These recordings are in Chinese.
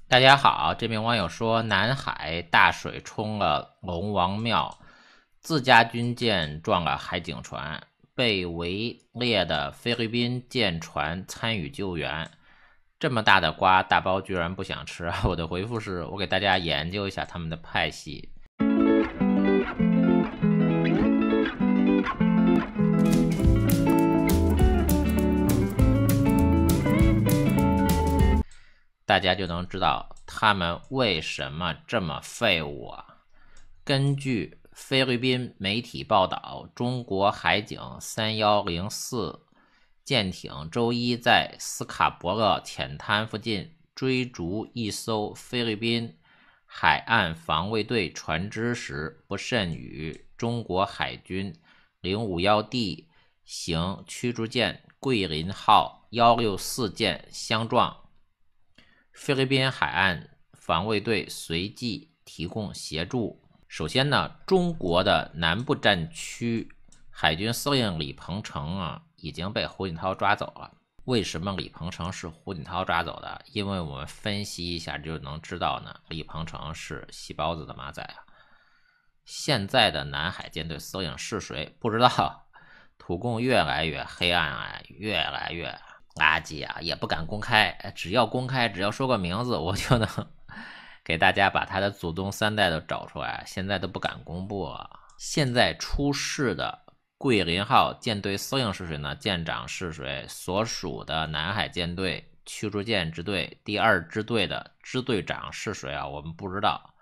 大家好，这名网友说，南海大水冲了龙王庙，自家军舰撞了海警船，被围猎的菲律宾舰船参与救援。这么大的瓜，大包居然不想吃。我的回复是，我给大家研究一下他们的派系。大家就能知道他们为什么这么废物啊。根据菲律宾媒体报道，中国海警3104舰艇周一在斯卡伯勒浅滩附近追逐一艘菲律宾海岸防卫队船只时，不慎与中国海军051D 型驱逐舰桂林号164舰相撞。菲律宾海岸防卫队随即提供协助。首先呢，中国的南部战区海军司令李鹏程已经被胡锦涛抓走了。为什么李鹏程是胡锦涛抓走的？因为我们分析一下就能知道呢，李鹏程是细包子的马仔啊。现在的南海舰队司令是谁？不知道。土共越来越黑暗啊，越来越垃圾啊，也不敢公开。只要公开，只要说个名字，我就能给大家把他的祖宗三代都找出来。现在都不敢公布了。现在出事的桂林号舰队司令是谁呢？舰长是谁？所属的南海舰队驱逐舰支队第2支队的支队长是谁啊？我们不知道，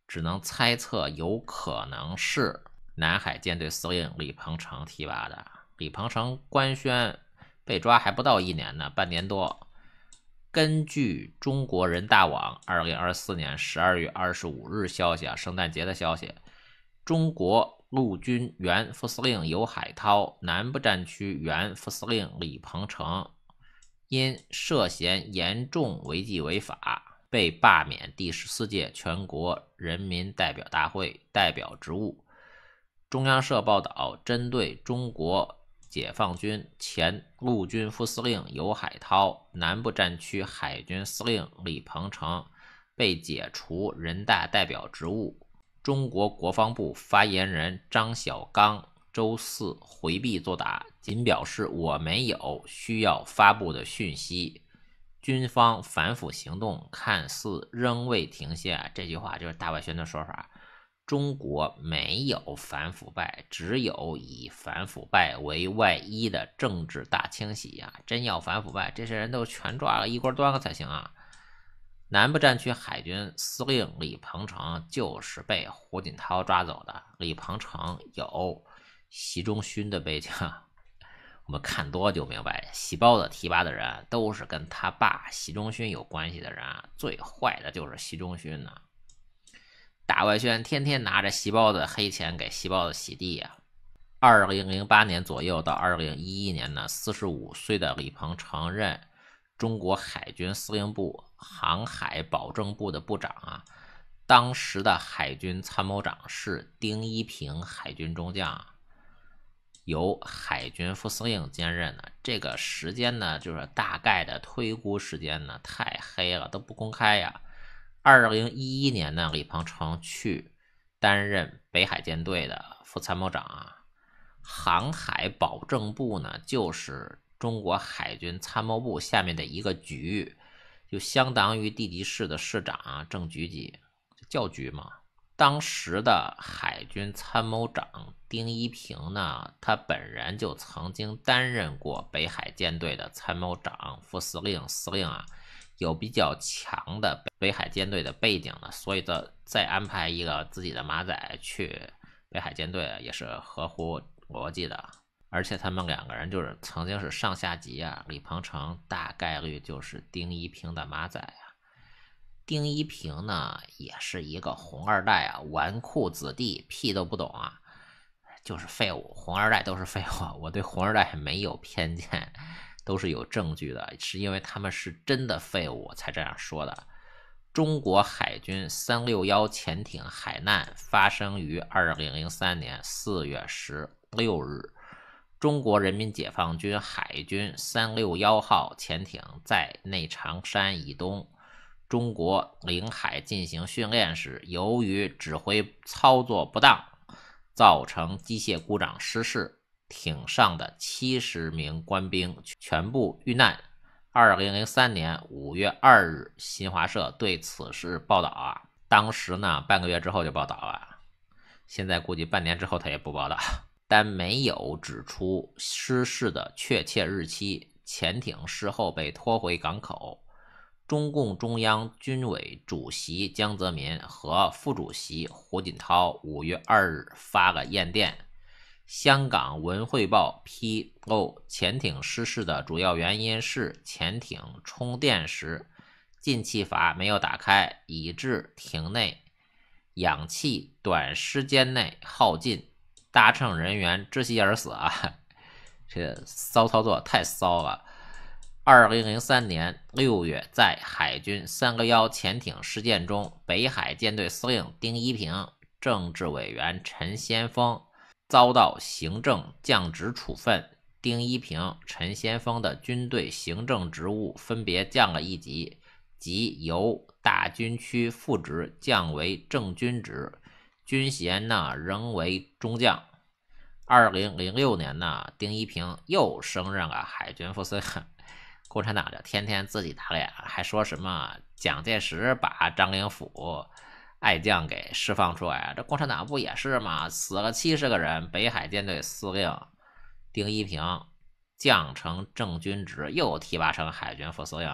只能猜测有可能是南海舰队司令李鹏程提拔的。李鹏程官宣被抓还不到1年呢，半年多。根据中国人大网2024年12月25日消息圣诞节的消息，中国陆军原副司令游海涛、南部战区原副司令李鹏程因涉嫌严重违纪违法，被罢免第14届全国人民代表大会代表职务。中央社报道，针对中国解放军前陆军副司令游海涛、南部战区海军司令李鹏程被解除人大代表职务，中国国防部发言人张晓刚周四回避作答，仅表示我没有需要发布的讯息。军方反腐行动看似仍未停歇，这句话就是大外宣的说法。中国没有反腐败，只有以反腐败为外衣的政治大清洗啊！真要反腐败，这些人都全抓了，一锅端了才行啊！南部战区海军司令李鹏程就是被胡锦涛抓走的。李鹏程有习仲勋的背景，我们看多就明白，细包子提拔的人都是跟他爸习仲勋有关系的人，最坏的就是习仲勋呢。大外宣天天拿着细包子黑钱给细包子洗地啊。2008年左右到2011年呢，45岁的李鹏程任中国海军司令部航海保证部的部长啊。当时的海军参谋长是丁一平海军中将，由海军副司令兼任的。这个时间呢，就是大概的推估时间呢，太黑了，都不公开呀。2011年呢，李鹏程去担任北海舰队的副参谋长啊。航海保证部呢，就是中国海军参谋部下面的一个局，就相当于地级市的市长正局级，教局嘛。当时的海军参谋长丁一平呢，他本人就曾经担任过北海舰队的参谋长、副司令、司令啊，有比较强的北海舰队的背景呢，所以再安排一个自己的马仔去北海舰队也是合乎逻辑的。而且他们两个人就是曾经是上下级啊，李鹏程大概率就是丁一平的马仔啊。丁一平呢，也是一个红二代啊，纨绔子弟，屁都不懂啊，就是废物。红二代都是废物，我对红二代没有偏见，都是有证据的，是因为他们是真的废物才这样说的。中国海军361潜艇海难发生于2003年4月16日，中国人民解放军海军361号潜艇在内长山以东中国领海进行训练时，由于指挥操作不当，造成机械故障失事，艇上的70名官兵全部遇难。2003年5月2日，新华社对此事报道当时呢半个月之后就报道了，现在估计半年之后他也不报道，但没有指出失事的确切日期。潜艇事后被拖回港口。中共中央军委主席江泽民和副主席胡锦涛5月2日发了唁电。香港文汇报披露，潜艇失事的主要原因是潜艇充电时进气阀没有打开，以致艇内氧气短时间内耗尽，搭乘人员窒息而死这骚操作太骚了。2003年6月，在海军311潜艇事件中，北海舰队司令丁一平、政治委员陈先锋遭到行政降职处分。丁一平、陈先锋的军队行政职务分别降了一级，即由大军区副职降为正军职，军衔呢仍为中将。2006年呢，丁一平又升任了海军副司令。共产党就天天自己打脸，还说什么蒋介石把张灵甫爱将给释放出来，这共产党不也是吗？死了70个人，北海舰队司令丁一平降成正军职，又提拔成海军副司令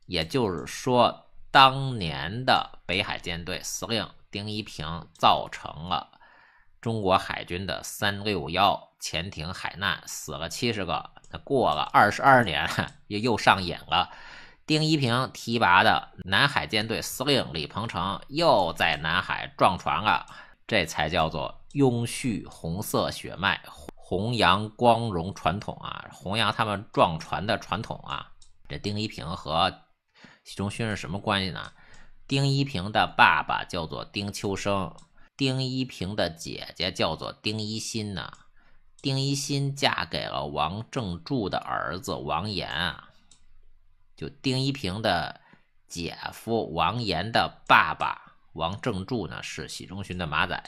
也就是说，当年的北海舰队司令丁一平造成了中国海军的361潜艇海难，死了70个。过了22年又上演了，丁一平提拔的南海舰队司令李鹏程又在南海撞船了，这才叫做拥续红色血脉，弘扬光荣传统弘扬他们撞船的传统这丁一平和习仲勋是什么关系呢？丁一平的爸爸叫做丁秋生，丁一平的姐姐叫做丁一心丁一心嫁给了王正柱的儿子王岩就丁一平的姐夫王岩的爸爸王正柱呢是习仲勋的马仔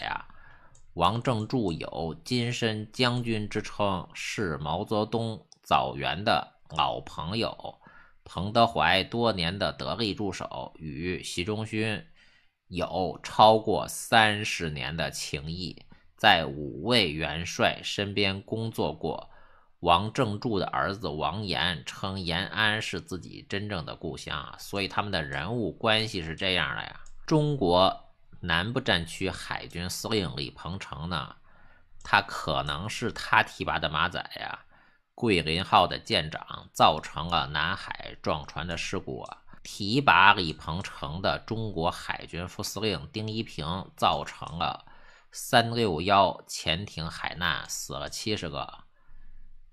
王正柱有金身将军之称，是毛泽东枣园的老朋友，彭德怀多年的得力助手，与习仲勋有超过30年的情谊，在5位元帅身边工作过。王正柱的儿子王岩称延安是自己真正的故乡所以他们的人物关系是这样的中国南部战区海军司令李鹏程呢，他可能是他提拔的马仔桂林号的舰长，造成了南海撞船的事故提拔李鹏程的中国海军副司令丁一平，造成了361潜艇海难，死了70个。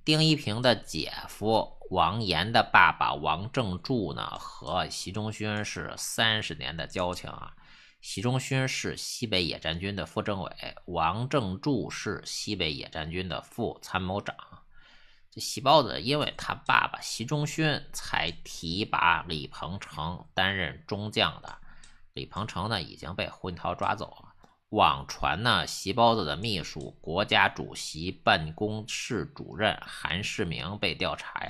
丁一平的姐夫王岩的爸爸王正柱呢，和习仲勋是30年的交情习仲勋是西北野战军的副政委，王正柱是西北野战军的副参谋长。这习包子因为他爸爸习仲勋才提拔李鹏程担任中将的，李鹏程呢已经被胡锦涛抓走了。网传呢，习包子的秘书、国家主席办公室主任韩世明被调查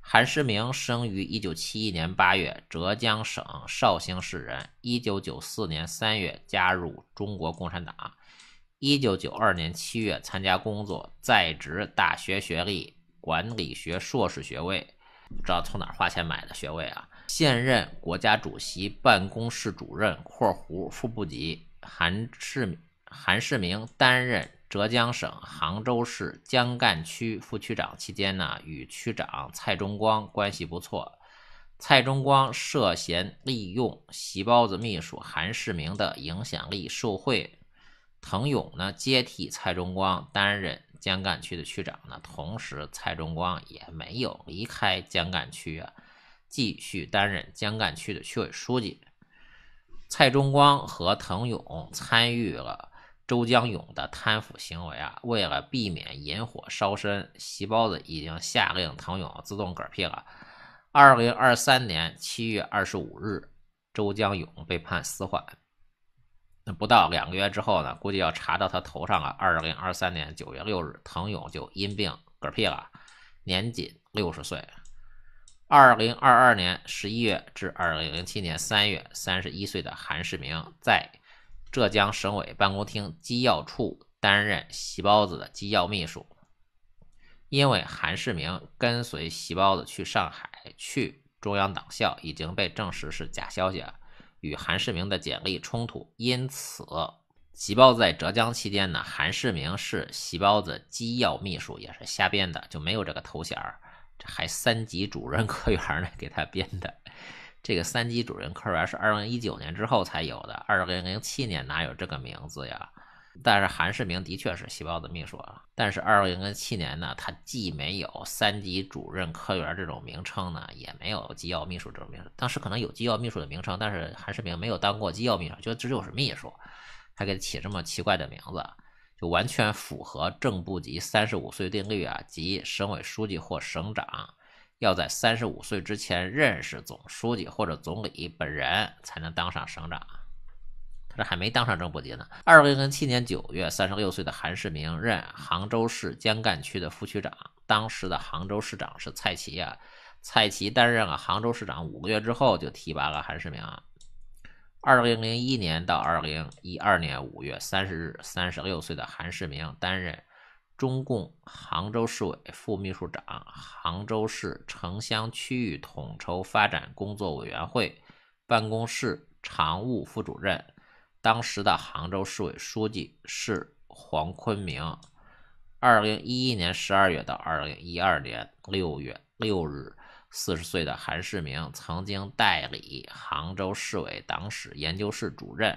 韩世明生于1971年8月，浙江省绍兴市人。1994年3月加入中国共产党。1992年7月参加工作，在职大学学历，管理学硕士学位，不知道从哪儿花钱买的学位现任国家主席办公室主任（副部级）。韩世明担任浙江省杭州市江干区副区长期间呢，与区长蔡中光关系不错。蔡中光涉嫌利用习包子秘书韩世明的影响力受贿。滕勇呢接替蔡中光担任江干区的区长呢，同时蔡中光也没有离开江干区继续担任江干区的区委书记。蔡中光和滕勇参与了周江勇的贪腐行为为了避免引火烧身，习包子已经下令滕勇自动嗝屁了。2023年7月25日，周江勇被判死缓。那不到2个月之后呢，估计要查到他头上啊。2023年9月6日，滕勇就因病嗝屁了，年仅60岁。2022年11月至2007年3月，31岁的韩世明在浙江省委办公厅机要处担任席包子的机要秘书。因为韩世明跟随席包子去上海去中央党校已经被证实是假消息，与韩世明的简历冲突，因此席包子在浙江期间呢，韩世明是席包子机要秘书，也是瞎编的，就没有这个头衔，这还3级主任科员呢，给他编的。这个3级主任科员是2019年之后才有的，2007年哪有这个名字呀？但是韩世明的确是席包子秘书啊，但是2007年呢，他既没有3级主任科员这种名称呢，也没有机要秘书这种名称。当时可能有机要秘书的名称，但是韩世明没有当过机要秘书，就只有是秘书，还给起这么奇怪的名字，就完全符合正部级35岁定律啊，即省委书记或省长要在35岁之前认识总书记或者总理本人才能当上省长。这还没当上正部级呢。2007年9月，36岁的韩世明任杭州市江干区的副区长，当时的杭州市长是蔡奇啊。蔡奇担任了杭州市长5个月之后就提拔了韩世明。2001年到2012年5月30日，36岁的韩世明担任中共杭州市委副秘书长、杭州市城乡区域统筹发展工作委员会办公室常务副主任。当时的杭州市委书记是黄坤明。2011年12月到2012年6月6日，40岁的韩世明曾经代理杭州市委党史研究室主任。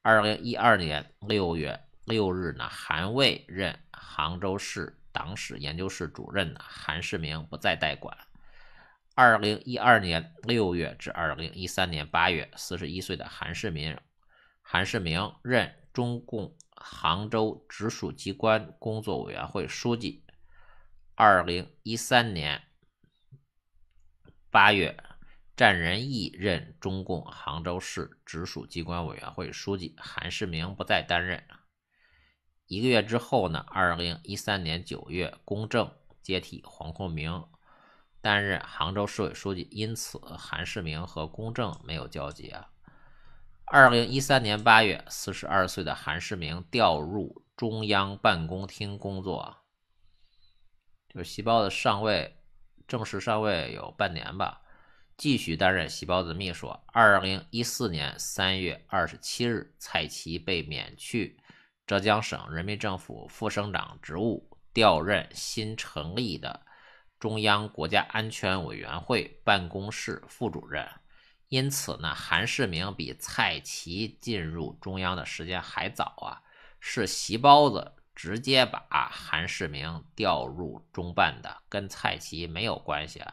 2012年6月6日呢，韩卫任杭州市党史研究室主任，韩世明不再代管。2012年6月至2013年8月，41岁的韩世明任中共杭州直属机关工作委员会书记。2013年8月，战仁义任中共杭州市直属机关委员会书记，韩世明不再担任。1个月之后呢，2013年9月，龚正接替黄坤明担任杭州市委书记，因此韩世明和龚正没有交集啊。2013年8月，42岁的韩世明调入中央办公厅工作，就是席包子正式上位有半年吧，继续担任席包子秘书。2014年3月27日，蔡奇被免去浙江省人民政府副省长职务，调任新成立的中央国家安全委员会办公室副主任。因此呢，韩世明比蔡奇进入中央的时间还早啊，是席包子直接把韩世明调入中办的，跟蔡奇没有关系啊。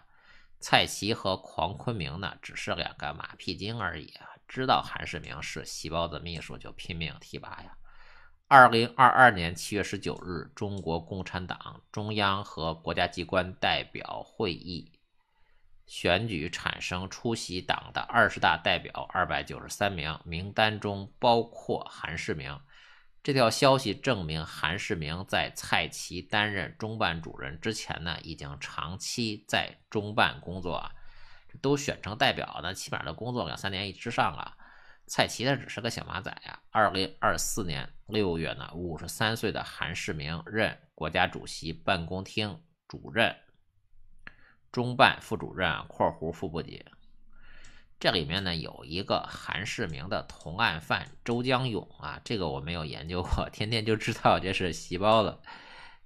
蔡奇和黄坤明呢，只是2个马屁精而已啊，知道韩世明是席包子秘书就拼命提拔呀。2022年7月19日，中国共产党中央和国家机关代表会议选举产生出席党的20大代表293名，名单中包括韩世明。这条消息证明韩世明在蔡奇担任中办主任之前呢，已经长期在中办工作，都选成代表呢，起码的工作2-3年之上啊。蔡奇的只是个小马仔呀。2024年6月呢，53岁的韩世明任国家主席办公厅主任、中办副主任（括弧副部级）。这里面呢有一个韩世明的同案犯周江勇啊，这个我没有研究过，天天就知道这是席包子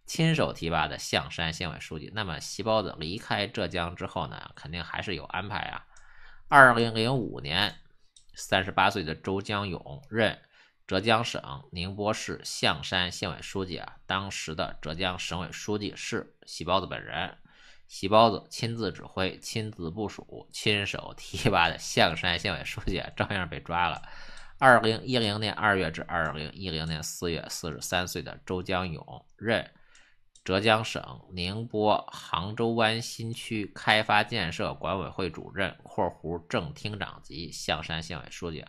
亲手提拔的象山县委书记。那么席包子离开浙江之后呢，肯定还是有安排啊。2005年38岁的周江勇任浙江省宁波市象山县委书记啊，当时的浙江省委书记是席包子本人。席包子亲自指挥、亲自部署、亲手提拔的象山县委书记照样被抓了。2010年2月至2010年4月，43岁的周江勇任浙江省宁波杭州湾新区开发建设管委会主任正厅长及象山县委书记。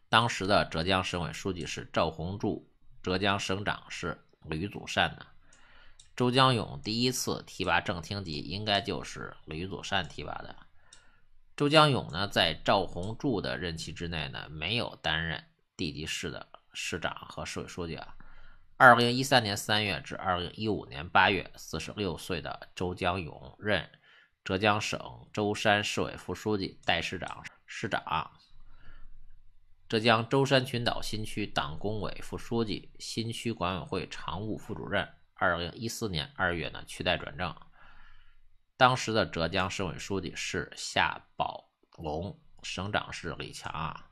当时的浙江省委书记是赵宏柱，浙江省长是吕祖善的。周江勇第一次提拔正厅级应该就是吕祖善提拔的。周江勇呢，在赵宏柱的任期之内呢，没有担任地级市的市长和市委书记啊。2013年3月至2015年8月，46岁的周江勇任浙江省舟山市委副书记、代市长、市长，浙江舟山群岛新区党工委副书记、新区管委会常务副主任。2014年2月呢，取代转正。当时的浙江省委书记是夏宝龙，省长是李强啊。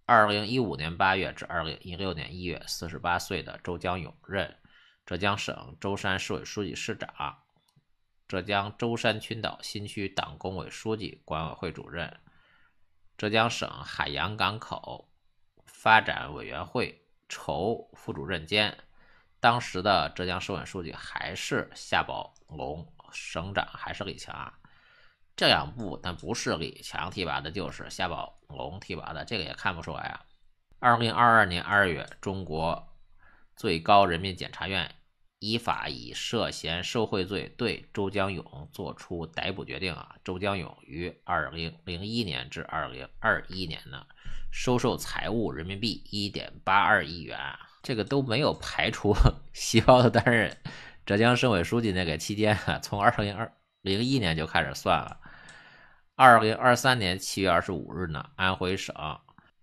2015年8月至2016年1月，48岁的周江勇任浙江省舟山市委书记、市长，浙江舟山群岛新区党工委书记、管委会主任，浙江省海洋港口发展委员会筹副主任兼。当时的浙江省委书记还是夏宝龙，省长还是李强啊。这两部但不是李强提拔的，就是夏宝龙提拔的，这个也看不出来啊。2022年2月，中国最高人民检察院依法以涉嫌受贿罪对周江勇作出逮捕决定啊。周江勇于2001年至2021年呢，收受财物人民币1.82亿元，这个都没有排除细胞的担任浙江省委书记那个期间啊，从2001年就开始算了。2023年7月25日呢，安徽省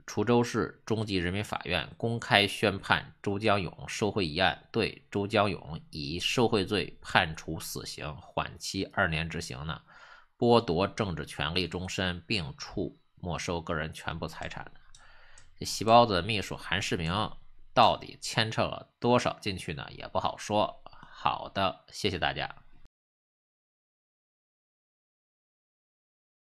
滁州市中级人民法院公开宣判周江勇受贿一案，对周江勇以受贿罪判处死刑，缓期2年执行呢，剥夺政治权利终身，并处没收个人全部财产。这细胞的秘书韩世明到底牵扯了多少进去呢？也不好说。好的，谢谢大家。